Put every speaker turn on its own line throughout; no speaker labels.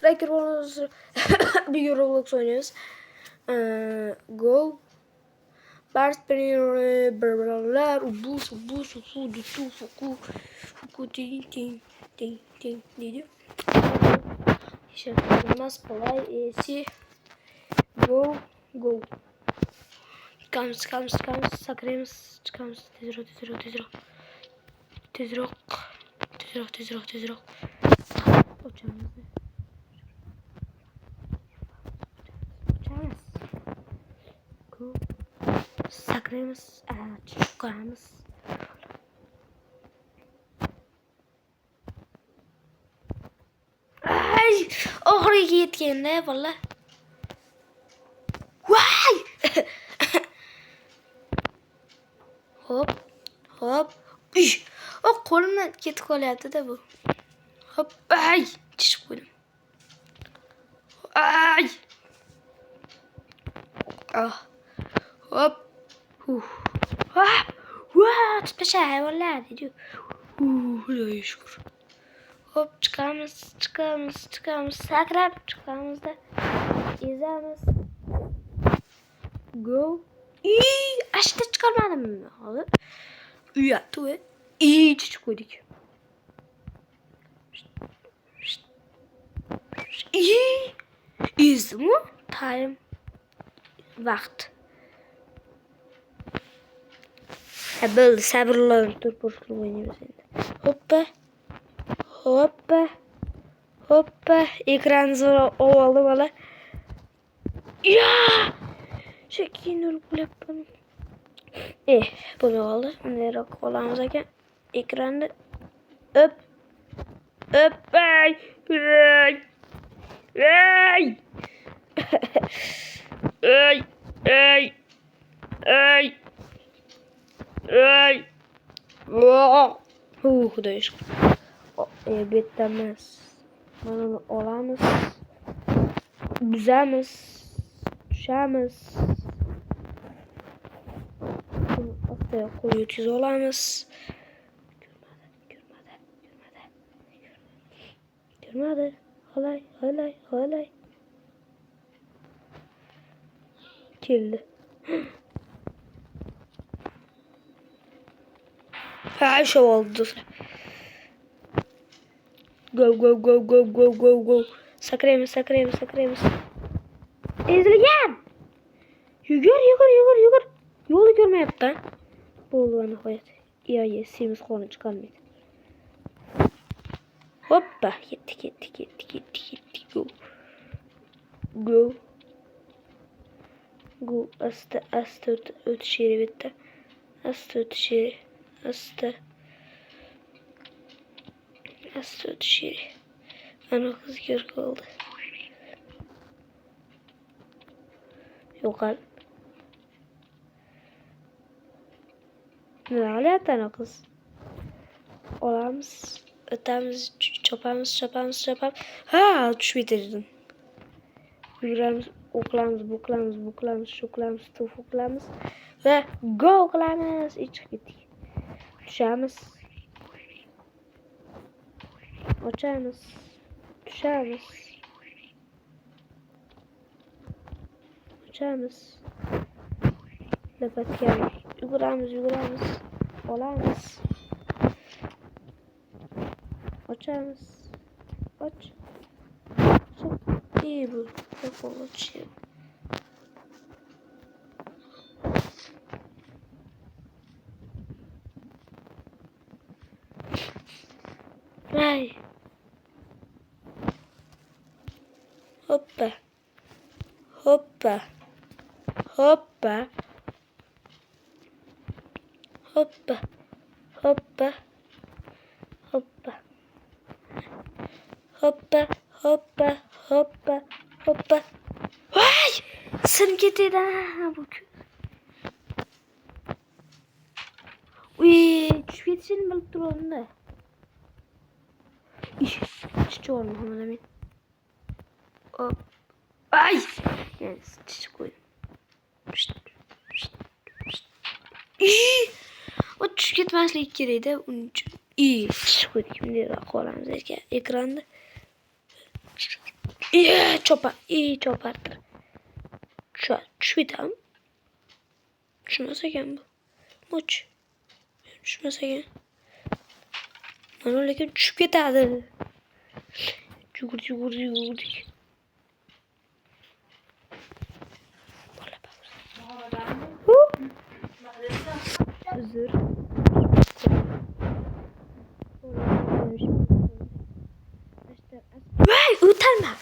Raker bonus bir Roblox oynuyoruz. Go. Bart berler ubus fuku ting dedi. Şarkılarımız kolay. Go. Çıkamos. Sakremos. Çıkamos. Tezrok. Ocağımızı. Go. Sakremos. Çıkamos. Ay! Oraya yetgende valla. Vay! Hop. Üş. O kolumdan ketib qolyapti da bu. Hop. Ay! Tushib qo'ydim. Ay! Ah. Hop. Hop. Tutmasha hayvonlar dedi. Xudoga shukr. Hop çıkamiz. Sakrab chiqamiz da ezamiz. Go. Ashta chiqarmadim hozir. Uyatdi va chiqib qo'ydik. Ezdimi? Time. Vaqt. Bo'ldi, sabrlanib tur boshqalar o'ynaymiz endi. Hoppa. Ekran zo'r oldi bola. Ya! Şekinul bulyapman. Buni oldi. Bunday qolamiz ekan. Ekranni hop. Ay! Xudoga shukr. Betamiz. Mana uni olamiz. Buzamiz. Tushamiz. Ortaya qo'yib yuz olamiz. Ko'rmadi. Halay. Keldi. Shu oldu. Go. Sakraymiz. Ezilgan. Yugur. Yo'lni ko'rmayapti. Bo'ldi nihoyat. Semiz qoni chiqolmaydi. Hoppa, yetdik. Go. Asta o'tish kerak bitta. Asta o'tish kerak. Ana qiz ko'rdi. Yo'qol. Nima qilyapti ana qiz? Olamiz, o'tamiz, chopamiz. Ha, tushib yetirdim. Yuguramiz, o'qilamiz, buklamiz, to'fuqlamiz va go qilamiz. Chiqib ketdik. Tushamiz. Ochamiz. Tushamiz. Ochamiz. Lapatgamiz. Yuguramiz. Olamiz. Ochamiz. Och. Bu. Yapalım. Ay. Hoppa. Ay! Sınıf getirdi ha bu. Düşüp yetişelim balık duralım da. Çiçeği olma hemen emin. Hop. Ay! Yani çiçeği koydum. O düşüp gitmezlik gereği de onun için. İyi. Şimdi koyalım ekranda. İyi çopar. İyi çopardır. Şu tam. Şu nasıl bu? Moç. Şu nasıl gel? Lan öyle ki düşüp giderdi. Cugur. Hazır. Vay utanma.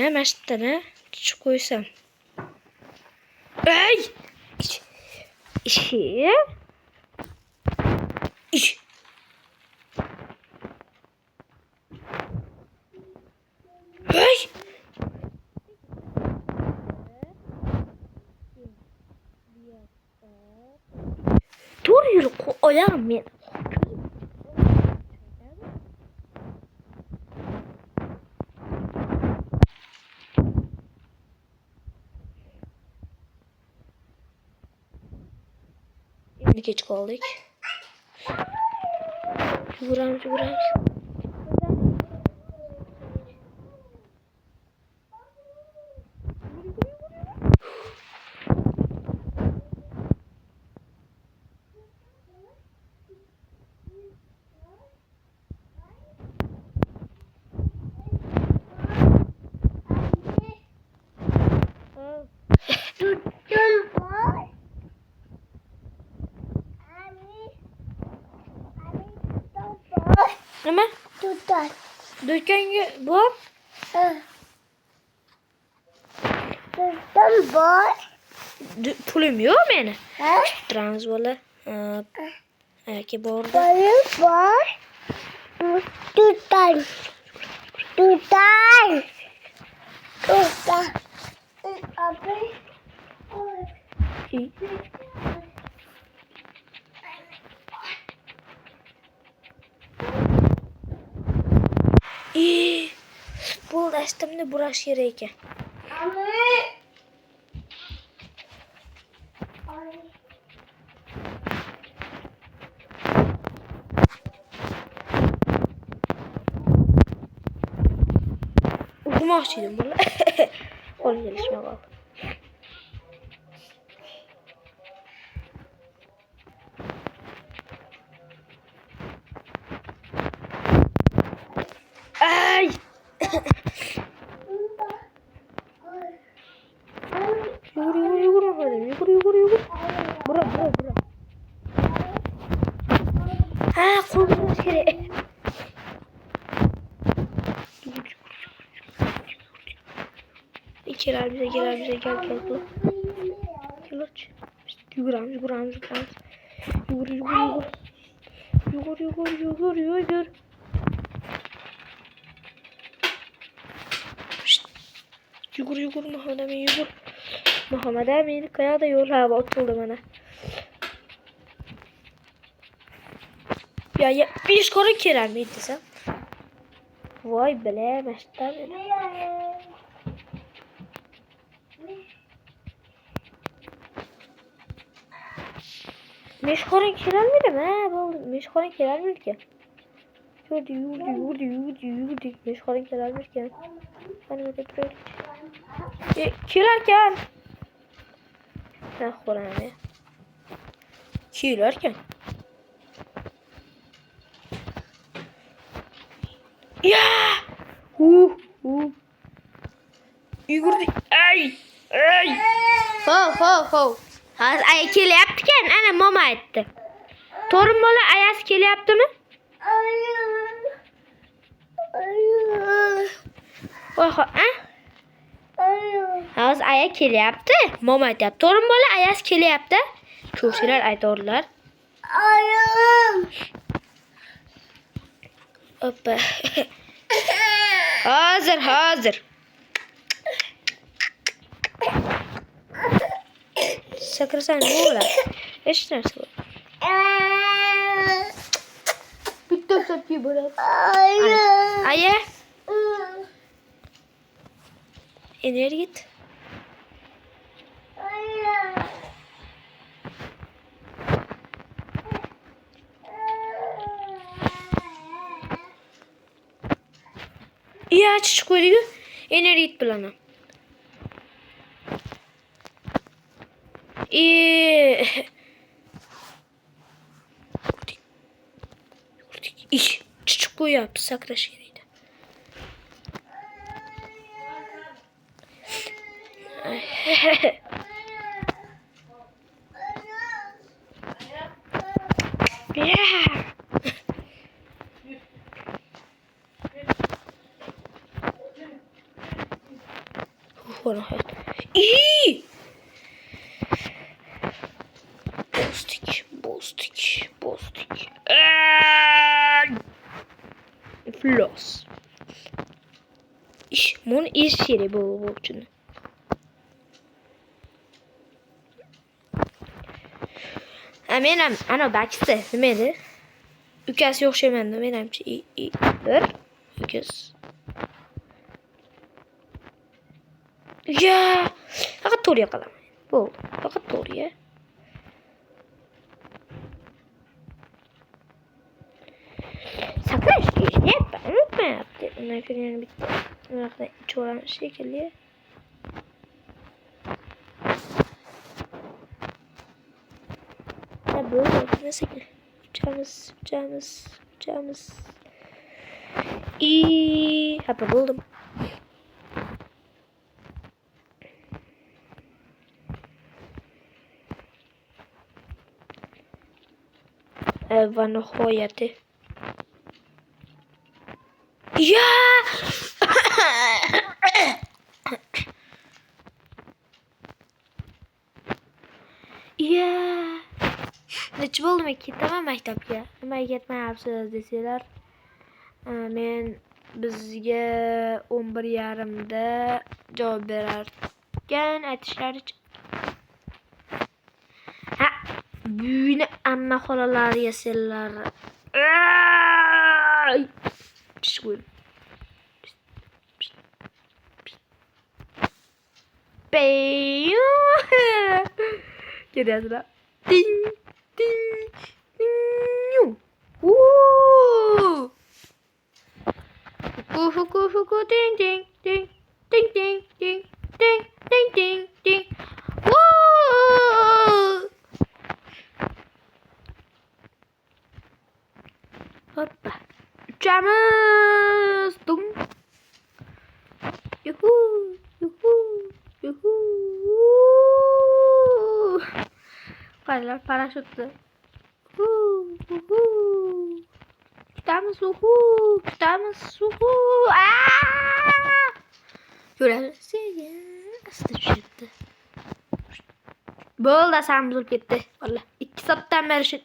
Maçtana. Şu koysam. Ay. İşi. Ay. Dur yürü ayağım ya. Şimdi geç kaldık. Vuram. Ama
Tutar.
dükkan bu.
Tutar var.
Pulum yok beni.
Ha?
Trans valla. Ki bu orada.
Balık var. Tutar. Abi.
İyi. Bu açtım buraş yereyken. Okumakçıydım valla. Onu gelişme bak. Ay. Yugur. Bura. Ha kolum kere. Gel bize gel. Gel aç. Yugur. Yugur. Yugur Muhammed Emin kaya da yol hava oturdu bana. Ya bir iş korun kirer miydi sen? Vay bele meşter. Meşkorun kirer miydi mi? Meşkorun kirer miydi ki? Yürüdü. Meşkorun kirer miydi ki? Hani öyle duruyor. Kirerken. Ne Kur'an'ı? Kirerken. Ya! Yürüdü. Ay! Ho. Ay kele yaptıken ana mama etti. Torun bana ayaz kele yaptı mı? Oha, Havuz ayak kele yaptı. Mama etti. Torun bana ayaz kele yaptı. Çok şeyler ay doğrular. Hoppa. Hazır. Sakırsan ne olur? Eş neresi var? Bitti satıyor bırak. Ayı. İleri git. Ya çıkıp koydu. Enerjit bilen. İş çıkıp koyuyor. Sakraş yeriydi. Yeah. İyi. Bostik. Floss. İş, mon iş yeri bu için. Menam ana bakiste nimedi? Ukasi o'xshamaydi menimcha. Bir ukas. Ya, faqat to'g'ri qilaman. Bo'ldi. Faqat to'g'ri. Saklash ishlayapti. Unutmayapti. Undan keyin yana bitta. Bunaqa ichvoramiz shekilli. Böyle nasıl Uçağımız. İyi. Hapa buldum. Van Hoyat'ı. Ya! Ya! Neçə boldum ki? Tamam maktabga. Nimaga ketmayapsiz desalar, men bizga 11:30da javob berarkan aytishlaricha. Ha, buni amma xolalar yesalar. Pishqul. Beyo. Ketyaptilar. Ding. Ding. Ding. Woo. Huku ding ding ding ding ding ding ding ding ding ding. Woo. Hoppa. Uçağımız. Dum. Yuhu. Paralar paraşütlü. Kitamiz Asta düşürdü. Bo'ldi, asabimiz bo'lib ketdi. Valla 2 soatdan beri shu.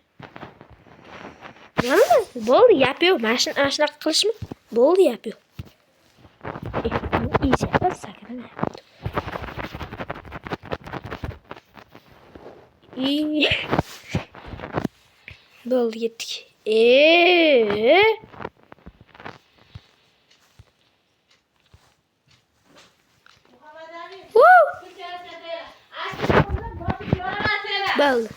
Bo'ldi, gap yo'q. Mana shunaqa qilishmi? Bo'ldi, gap yo'q. İyice sakın. İyi. Bo'ldi, yetdik. Bo'ldi.